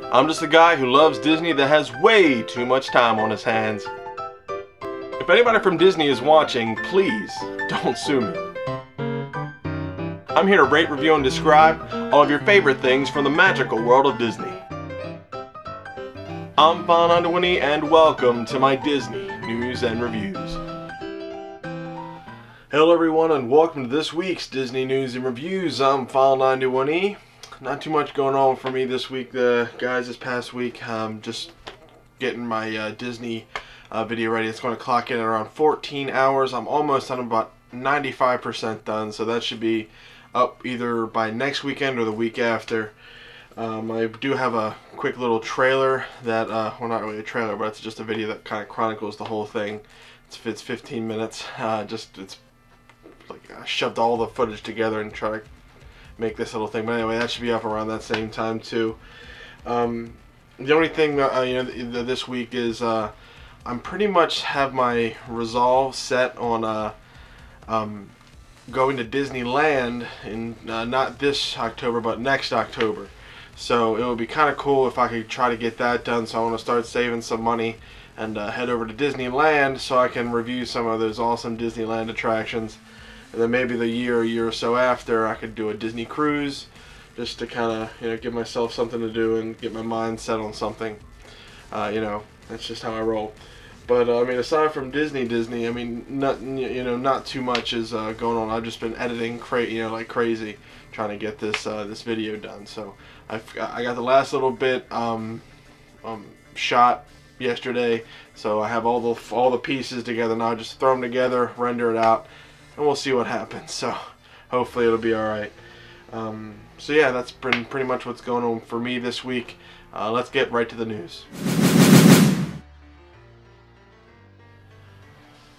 I'm just a guy who loves Disney that has way too much time on his hands. If anybody from Disney is watching, please don't sue me. I'm here to rate, review, and describe all of your favorite things from the magical world of Disney. I'm File91e and welcome to my Disney news and reviews. Hello everyone and welcome to this week's Disney news and reviews. I'm File91e. Not too much going on for me this week, guys. This past week, just getting my Disney video ready. It's going to clock in at around 14 hours. I'm almost done, about 95% done, so that should be up either by next weekend or the week after. I do have a quick little trailer that, well, not really a trailer, but it's just a video that kind of chronicles the whole thing. It's 15 minutes. It's like I shoved all the footage together and try to make this little thing. But anyway, that should be up around that same time too. The only thing this week is I'm pretty much have my resolve set on going to Disneyland in not this October but next October. So it would be kind of cool if I could try to get that done. So I want to start saving some money and head over to Disneyland so I can review some of those awesome Disneyland attractions. And then maybe the year or so after, I could do a Disney cruise, just to kind of give myself something to do and get my mind set on something. That's just how I roll. But I mean, aside from Disney, I mean, not too much is going on. I've just been editing like crazy, trying to get this this video done. So I got the last little bit shot yesterday, so I have all the pieces together now. Just throw them together, render it out, and we'll see what happens. So hopefully it'll be alright. So yeah, that's pretty much what's going on for me this week. Let's get right to the news.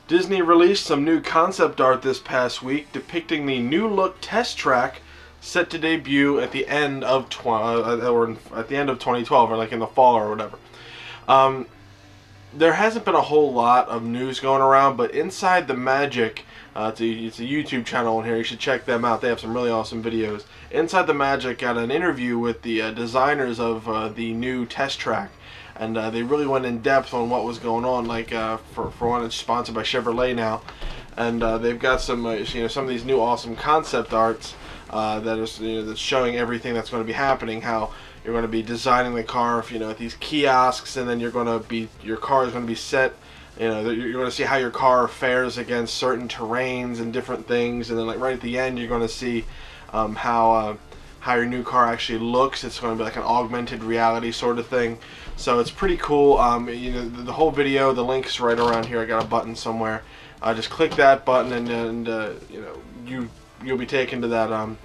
Disney released some new concept art this past week depicting the new look test track set to debut at the end of 2012, or like in the fall or whatever. There hasn't been a whole lot of news going around, but Inside the Magic, it's a YouTube channel on here. You should check them out. They have some really awesome videos. Inside the Magic got an interview with the designers of the new test track, and they really went in depth on what was going on. Like for one, it's sponsored by Chevrolet now, and they've got some some of these new awesome concept arts that is that's showing everything that's going to be happening. How you're going to be designing the car, at these kiosks, and then your car is going to be set. You're going to see how your car fares against certain terrains and different things, and then like right at the end, you're going to see how your new car actually looks. It's going to be like an augmented reality sort of thing. So it's pretty cool. The whole video, the link's right around here. I got a button somewhere. Just click that button, and you'll be taken to that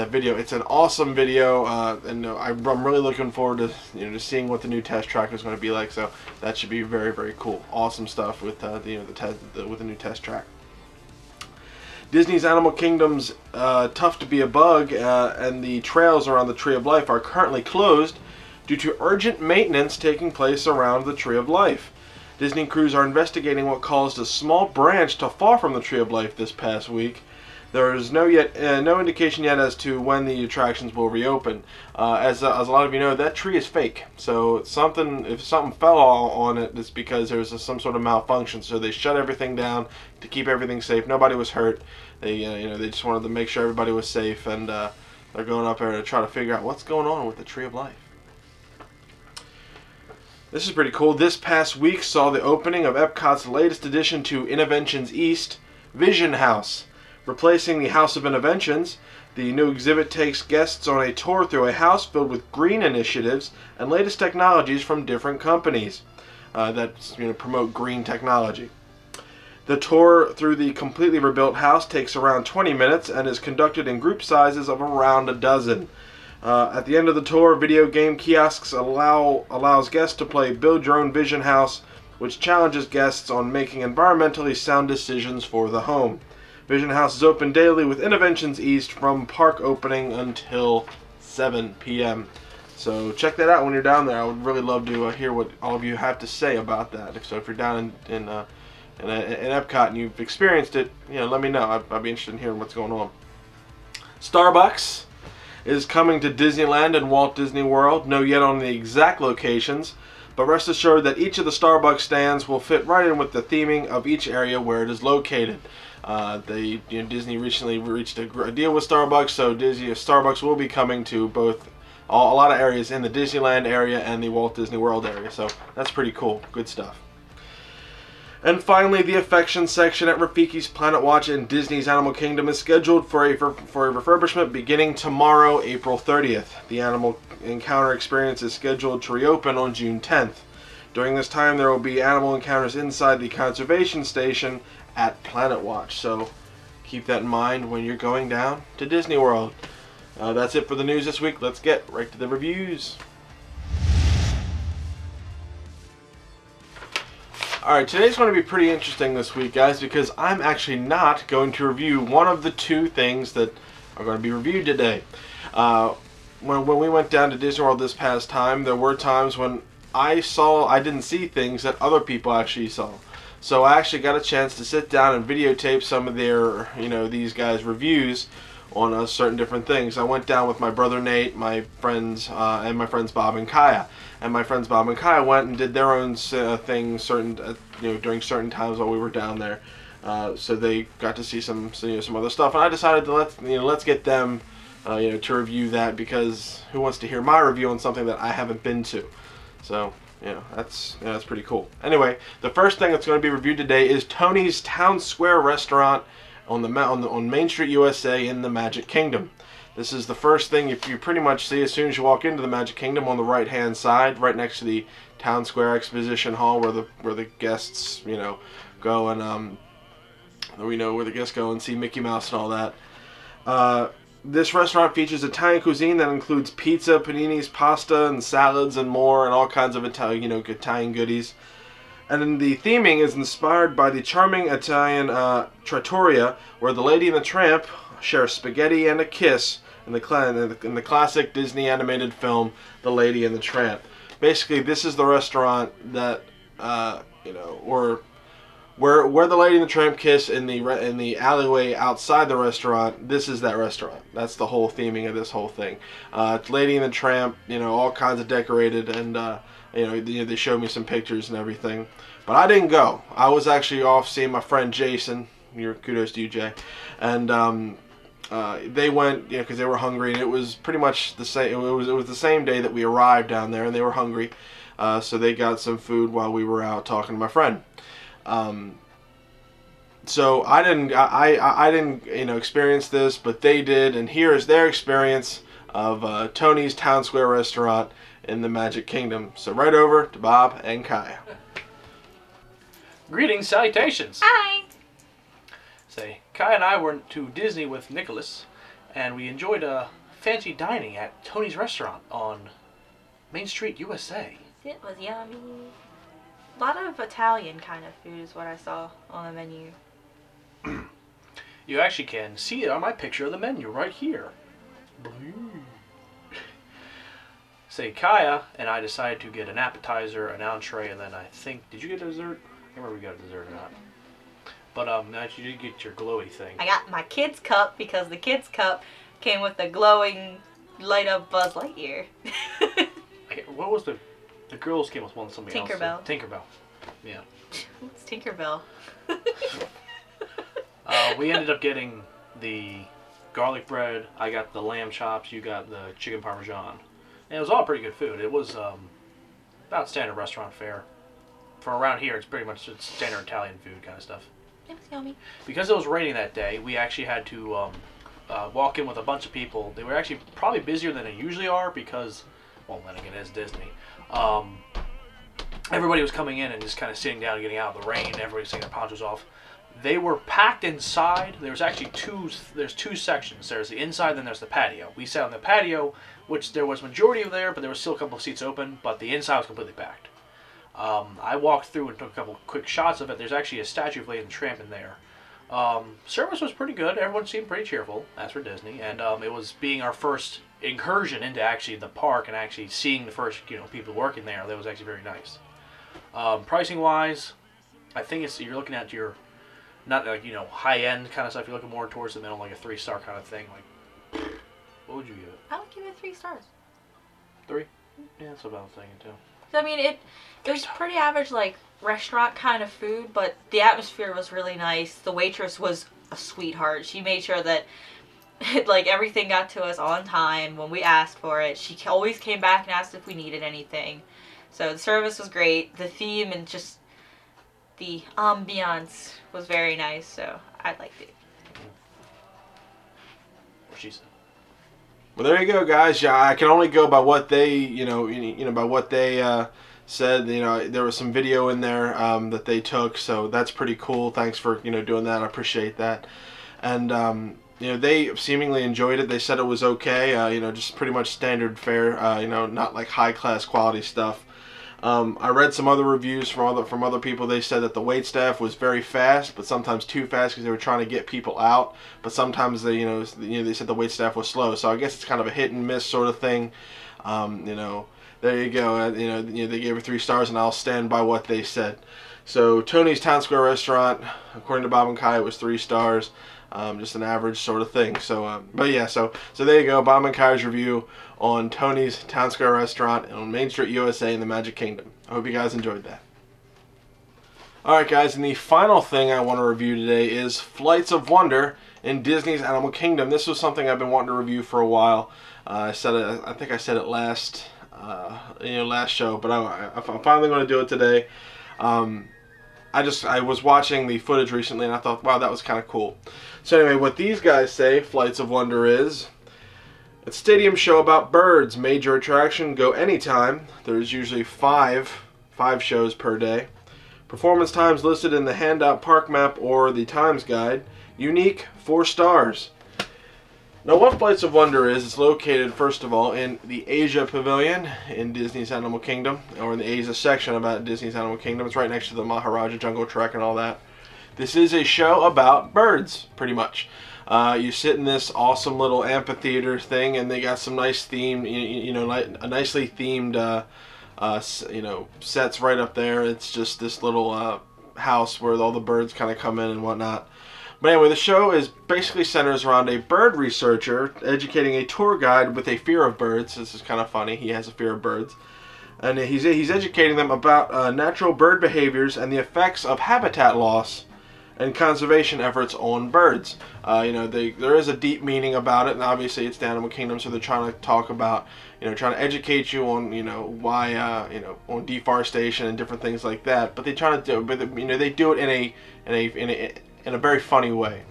video. It's an awesome video, and I'm really looking forward to to seeing what the new test track is going to be like. So that should be very, very cool. Awesome stuff with with the new test track. Disney's Animal Kingdom's Tough to Be a Bug and the trails around the Tree of Life are currently closed due to urgent maintenance taking place around the Tree of Life. Disney crews are investigating what caused a small branch to fall from the Tree of Life this past week. There is no indication yet as to when the attractions will reopen. As a lot of you know, that tree is fake. So if something fell on it, it's because there's some sort of malfunction. So they shut everything down to keep everything safe. Nobody was hurt. They they just wanted to make sure everybody was safe, and they're going up there to try to figure out what's going on with the Tree of Life. This is pretty cool. This past week saw the opening of Epcot's latest addition to Innoventions East, Vision House. Replacing the House of Innoventions, the new exhibit takes guests on a tour through a house filled with green initiatives and latest technologies from different companies that promote green technology. The tour through the completely rebuilt house takes around 20 minutes and is conducted in group sizes of around a dozen. At the end of the tour, video game kiosks allows guests to play Build Your Own Vision House, which challenges guests on making environmentally sound decisions for the home. Vision House is open daily with Innoventions East from park opening until 7 p.m. So check that out when you're down there. I would really love to hear what all of you have to say about that. If you're down in Epcot and you've experienced it, let me know. I'd be interested in hearing what's going on. Starbucks is coming to Disneyland and Walt Disney World. No yet on the exact locations, but rest assured that each of the Starbucks stands will fit right in with the theming of each area where it is located. Disney recently reached a deal with Starbucks, so Starbucks will be coming to both a lot of areas in the Disneyland area and the Walt Disney World area. So that's pretty cool. Good stuff. And finally, the affection section at Rafiki's Planet Watch in Disney's Animal Kingdom is scheduled for a refurbishment beginning tomorrow, April 30th. The Animal Encounter experience is scheduled to reopen on June 10th. During this time, there will be animal encounters inside the conservation station at Planet Watch. So keep that in mind when you're going down to Disney World. That's it for the news this week. Let's get right to the reviews. Alright, today's going to be pretty interesting this week, guys, because I'm actually not going to review one of the two things that are going to be reviewed today. When we went down to Disney World this past time, there were times when I didn't see things that other people actually saw. So I actually got a chance to sit down and videotape some of their, these guys' reviews on certain different things. I went down with my brother Nate, my friends, and my friends Bob and Kaia. And my friends Bob and Kaia went and did their own things during certain times while we were down there. So they got to see some other stuff, and I decided to let's get them to review that, because who wants to hear my review on something that I haven't been to? So that's pretty cool. Anyway, the first thing that's going to be reviewed today is Tony's Town Square Restaurant on Main Street, USA, in the Magic Kingdom. This is the first thing you pretty much see as soon as you walk into the Magic Kingdom, on the right hand side, right next to the Town Square Exposition Hall, where the guests go and where the guests go and see Mickey Mouse and all that. This restaurant features Italian cuisine that includes pizza, paninis, pasta, and salads, and more, and all kinds of Italian goodies. And then the theming is inspired by the charming Italian trattoria, where the Lady and the Tramp share spaghetti and a kiss in the classic Disney animated film, The Lady and the Tramp. Basically, this is the restaurant that where the Lady and the Tramp kiss in the alleyway outside the restaurant. This is that restaurant. That's the whole theming of this whole thing. Lady and the Tramp, all kinds of decorated, and they showed me some pictures and everything. But I didn't go. I was actually off seeing my friend Jason. Kudos to you, Jay. And they went, because they were hungry, and it was pretty much the same. It was the same day that we arrived down there, and they were hungry. So they got some food while we were out talking to my friend. So I didn't experience this, but they did, and here is their experience of Tony's Town Square Restaurant in the Magic Kingdom. So right over to Bob and Kaia. Greetings, salutations. Hi. Say, Kaia and I went to Disney with Nicholas, and we enjoyed fancy dining at Tony's Restaurant on Main Street, USA. It was yummy. A lot of Italian kind of food is what I saw on the menu. You actually can see it on my picture of the menu right here. Say, Kaia and I decided to get an appetizer, an entree, and then I think, did you get a dessert? I can't remember if we got a dessert or not. But you did get your glowy thing. I got my kids' cup, because the kids' cup came with the glowing light up Buzz Lightyear. What was the girls came with one somebody else? Tinkerbell. Tinkerbell. Yeah. It's Tinkerbell. We ended up getting the garlic bread. I got the lamb chops. You got the chicken parmesan. And it was all pretty good food. It was about standard restaurant fare. For around here, it's pretty much standard Italian food kind of stuff. It was yummy. Because it was raining that day, we actually had to walk in with a bunch of people. They were actually probably busier than they usually are because, well, then again, it's Disney. Everybody was coming in and just kind of sitting down and getting out of the rain. Everybody was taking their ponchos off. They were packed inside. There's actually two sections. There's the inside, then there's the patio. We sat on the patio, which there was majority of there, but there was still a couple of seats open, but the inside was completely packed. I walked through and took a couple quick shots of it. There's actually a statue of Lady and the Tramp in there. Service was pretty good. Everyone seemed pretty cheerful, as for Disney, and it was being our first incursion into actually the park and actually seeing the first people working there. That was actually very nice. Pricing wise, I think you're looking at your not like high end kind of stuff. You're looking more towards the middle, like a 3-star kind of thing. Like, What would you give it? I would give it 3 stars. 3? Yeah, that's what I was thinking too. I mean, it was pretty average, like, restaurant kind of food, but the atmosphere was really nice. The waitress was a sweetheart. She made sure that, like, everything got to us on time when we asked for it. She always came back and asked if we needed anything. So the service was great. The theme and just the ambiance was very nice, so I liked it. What she said. Well, there you go, guys. Yeah, I can only go by what they, by what they said. There was some video in there that they took, so that's pretty cool. Thanks for doing that. I appreciate that. And they seemingly enjoyed it. They said it was okay. Just pretty much standard fare. Not like high class quality stuff. I read some other reviews from other people. They said that the wait staff was very fast, but sometimes too fast because they were trying to get people out. But sometimes they said the wait staff was slow. So I guess it's kind of a hit and miss sort of thing. There you go. They gave her 3 stars, and I'll stand by what they said. So Tony's Town Square Restaurant, according to Bob and Kaia, was 3 stars. Just an average sort of thing. So, but yeah, so there you go. Bob and Kaia's review on Tony's Town Square Restaurant on Main Street, USA in the Magic Kingdom. I hope you guys enjoyed that. Alright guys, and the final thing I want to review today is Flights of Wonder in Disney's Animal Kingdom. This was something I've been wanting to review for a while. I think I said it last show, but I'm finally going to do it today. I was watching the footage recently and I thought, wow, that was kind of cool. So anyway, what these guys say Flights of Wonder is: a stadium show about birds, major attraction, go anytime. There's usually five shows per day. Performance times listed in the handout park map or the Times Guide. Unique, 4 stars. Now what Flights of Wonder is, it's located first of all in the Asia Pavilion in Disney's Animal Kingdom, or in the Asia section about Disney's Animal Kingdom. It's right next to the Maharaja Jungle Trek and all that. This is a show about birds, pretty much. You sit in this awesome little amphitheater thing, and they got some nice themed, nicely themed, sets right up there. It's just this little house where all the birds kind of come in and whatnot. But anyway, the show is basically centers around a bird researcher educating a tour guide with a fear of birds. This is kind of funny. He has a fear of birds. And he's educating them about natural bird behaviors and the effects of habitat loss and conservation efforts on birds. There is a deep meaning about it, and obviously it's the Animal Kingdom, so they're trying to talk about, trying to educate you on, why, on deforestation and different things like that. But they try to do, but they do it in a very funny way.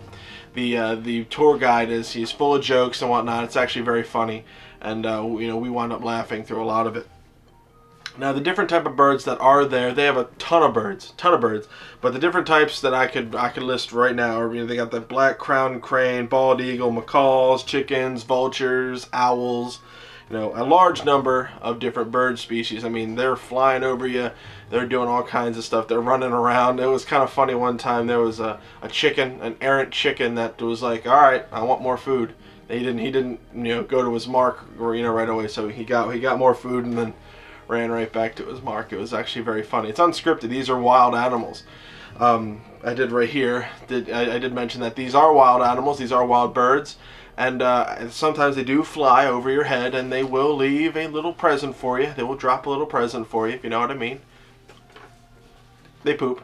The tour guide he's full of jokes and whatnot. It's actually very funny, and we wound up laughing through a lot of it. Now the different type of birds that are there, they have a ton of birds, but the different types that I could list right now are, they got the black crowned crane, bald eagle, macaws, chickens, vultures, owls, a large number of different bird species. I mean, they're flying over you, they're doing all kinds of stuff, they're running around. It was kind of funny one time. There was a chicken, an errant chicken that was like, all right, I want more food. He didn't go to his mark right away, so he got more food and then ran right back to his mark. It was actually very funny. It's unscripted. These are wild animals. I did right here. I did mention that these are wild animals. These are wild birds, and sometimes they do fly over your head, and they will leave a little present for you. They will drop a little present for you, if you know what I mean. They poop.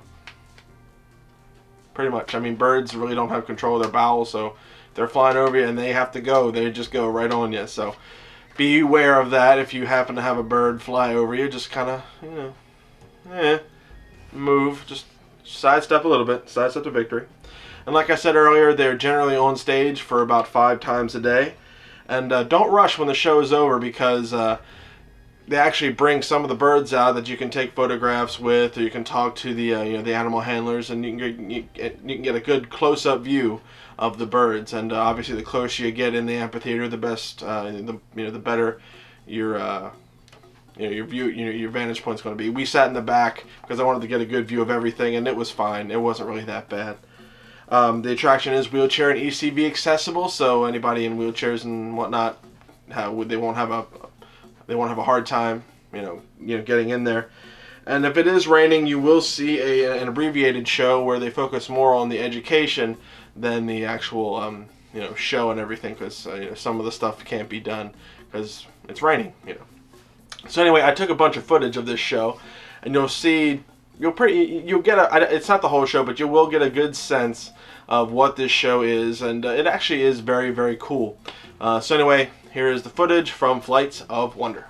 Pretty much. I mean, birds really don't have control of their bowels, so they're flying over you and they have to go. They just go right on you. So be aware of that. If you happen to have a bird fly over you, just kind of, move. Just sidestep a little bit. Sidestep to victory. And like I said earlier, they're generally on stage for about 5 times a day. And don't rush when the show is over, because they actually bring some of the birds out that you can take photographs with, or you can talk to the the animal handlers, and you can get a good close-up view of the birds. And obviously, the closer you get in the amphitheater, the best, the better your your view, your vantage point is going to be. We sat in the back because I wanted to get a good view of everything, and it was fine. It wasn't really that bad. The attraction is wheelchair and ECV accessible, so anybody in wheelchairs and whatnot, they won't have a hard time, getting in there. And if it is raining, you will see an abbreviated show where they focus more on the education than the actual show and everything, because some of the stuff can't be done because it's raining. So anyway, I took a bunch of footage of this show, and you'll see, you'll get it's not the whole show, but you will get a good sense of what this show is, and it actually is very, very cool. So anyway, here is the footage from Flights of Wonder.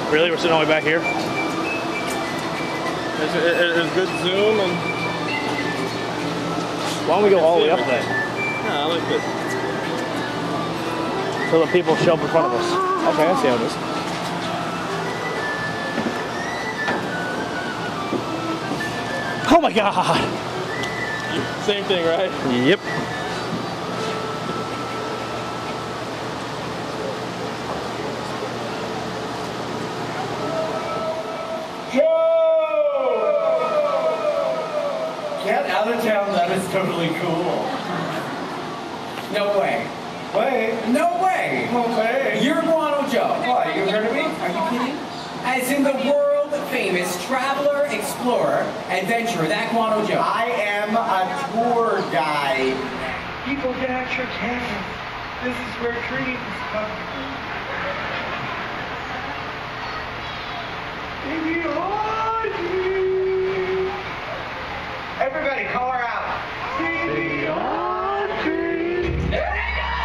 Really? We're sitting all the way back here? It's good zoom, and Why don't we go all the way up then? yeah, I like this. So the people show up in front of us. Okay, I see how it is. Oh my god! Same thing, right? Yep. Get out of town, that is totally cool. No way. Way? No way! No way. You're Guano Joe. Why? You heard of me? Are you kidding? As in the world famous traveler, explorer, adventurer, that Guano Joe. I am a tour guide. People get out your campus. This is where dreams come true. Baby, Audrey. Everybody, call her out. Baby, Audrey. There we go!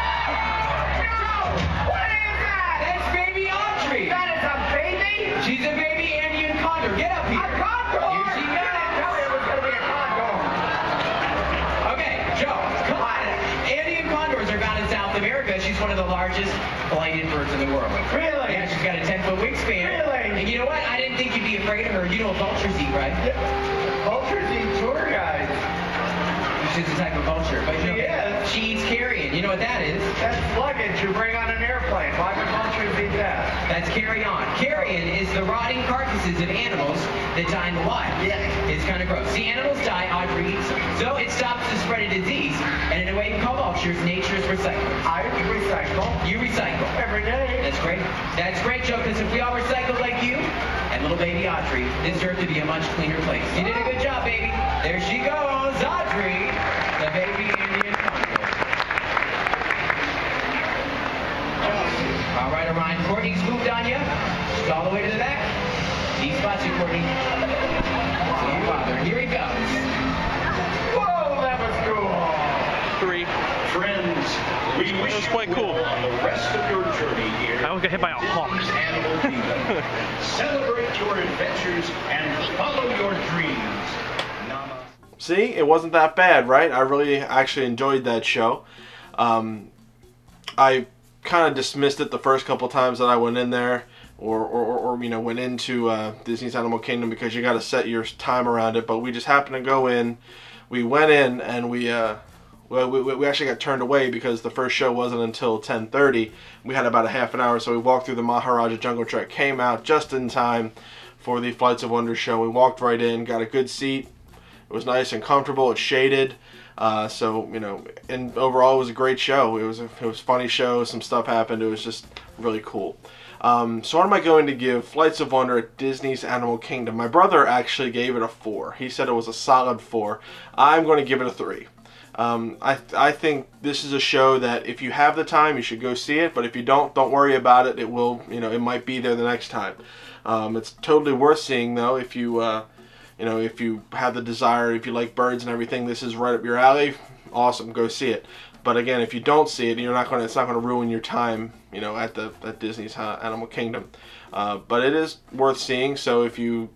What is that? That's baby Audrey. That is a baby? She's a baby Andean condor. Get up here. A condor? Here she You didn't tell me it was going to be a condor. Okay, Joe, come on. Andean condors are found in South America. She's one of the largest flighted birds in the world. Really? Yeah, she's got a 10-foot wingspan. Really? And you know what? I didn't think you'd be afraid of her. You know what vultures eat, right? Vultures eat tour guides. She's a type of vulture. But you know, She is. she eats carrion. You know what that is? That's luggage you bring on an airplane. Why would vultures eat that? That's carry-on. Carrion is the rotting carcasses of animals that die in the wild. Yeah. It's kind of gross. See, animals die, Audrey eats them. So it stops the spread of disease. And in a way you call vultures, nature's recycling. I recycle You recycle. every day. That's great. That's great, Joe, because if we all recycled like you and little baby Audrey, this earth would be a much cleaner place. You did a good job, baby. There she goes, Audrey, the baby Indian condor. All right, Orion. Courtney's moved on you. She's all the way to the back. He spots you, Courtney. See your father. Here he goes. Whoa, that was cool. 3. Friends, we wish was you quite cool. well on the rest of your journey here. I almost got hit by a hawk. Disney's Animal Kingdom. Celebrate your adventures and follow your dreams. Namaste. See, it wasn't that bad, right? I really actually enjoyed that show. I kind of dismissed it the first couple times that I went in there, or went into Disney's Animal Kingdom, because you got to set your time around it. But we just happened to go in. We went in, and we actually got turned away because the first show wasn't until 10:30. We had about a half an hour, so we walked through the Maharaja Jungle Trek, came out just in time for the Flights of Wonder show. We walked right in, got a good seat. It was nice and comfortable. It's shaded, and overall it was a great show. It was a funny show. Some stuff happened. It was just really cool. So what am I going to give Flights of Wonder at Disney's Animal Kingdom? My brother actually gave it a 4. He said it was a solid 4. I'm going to give it a 3. I think this is a show that if you have the time, you should go see it. But if you don't worry about it. It will, it might be there the next time. It's totally worth seeing, though, if you if you have the desire, if you like birds and everything. This is right up your alley. Awesome, go see it. But again, if you don't see it, it's not going to ruin your time, at Disney's Animal Kingdom. But it is worth seeing. So if you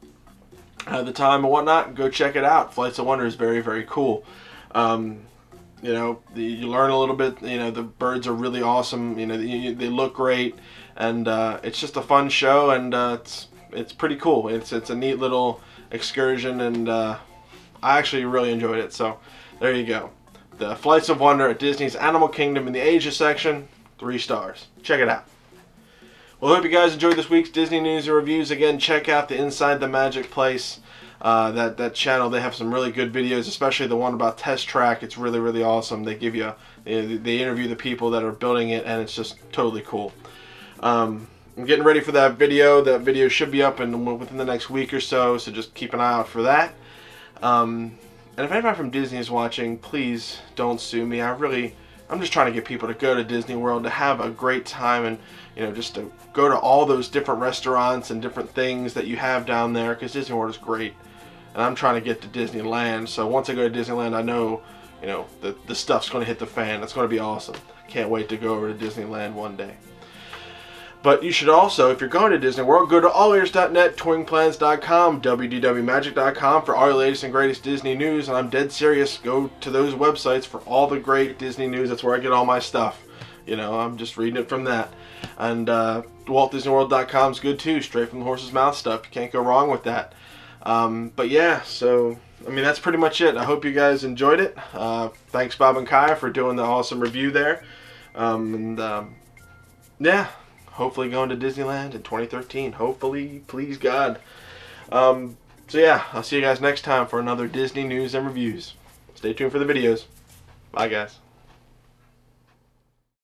have the time and whatnot, go check it out. Flights of Wonder is very, very cool. You learn a little bit. The birds are really awesome. They look great, and it's just a fun show, and it's pretty cool. It's a neat little excursion, and I actually really enjoyed it. So there you go. The Flights of Wonder at Disney's Animal Kingdom in the Asia section, 3 stars. Check it out. Well, I hope you guys enjoyed this week's Disney News and Reviews. Again, check out the Inside the Magic Place, that channel. They have some really good videos, especially the one about Test Track. It's really, really awesome. They give you, they interview the people that are building it, and it's just totally cool. I'm getting ready for that video. That video should be up within the next week or so, so just keep an eye out for that. And if anybody from Disney is watching, please don't sue me. I'm just trying to get people to go to Disney World, to have a great time, and just to go to all those different restaurants and different things that you have down there, because Disney World is great. And I'm trying to get to Disneyland, so once I go to Disneyland, I know, the stuff's going to hit the fan. It's going to be awesome. Can't wait to go over to Disneyland one day. But you should also, if you're going to Disney World, go to allears.net, touringplans.com, wdwmagic.com for all your latest and greatest Disney news. And I'm dead serious. Go to those websites for all the great Disney news. That's where I get all my stuff. I'm just reading it from that. And WaltDisneyWorld.com is good too. Straight from the horse's mouth stuff. You can't go wrong with that. But yeah, so that's pretty much it. I hope you guys enjoyed it. Thanks Bob and Kaia for doing the awesome review there. Yeah. Hopefully going to Disneyland in 2013. Hopefully, please God. So yeah, I'll see you guys next time for another Disney News and Reviews. Stay tuned for the videos. Bye guys.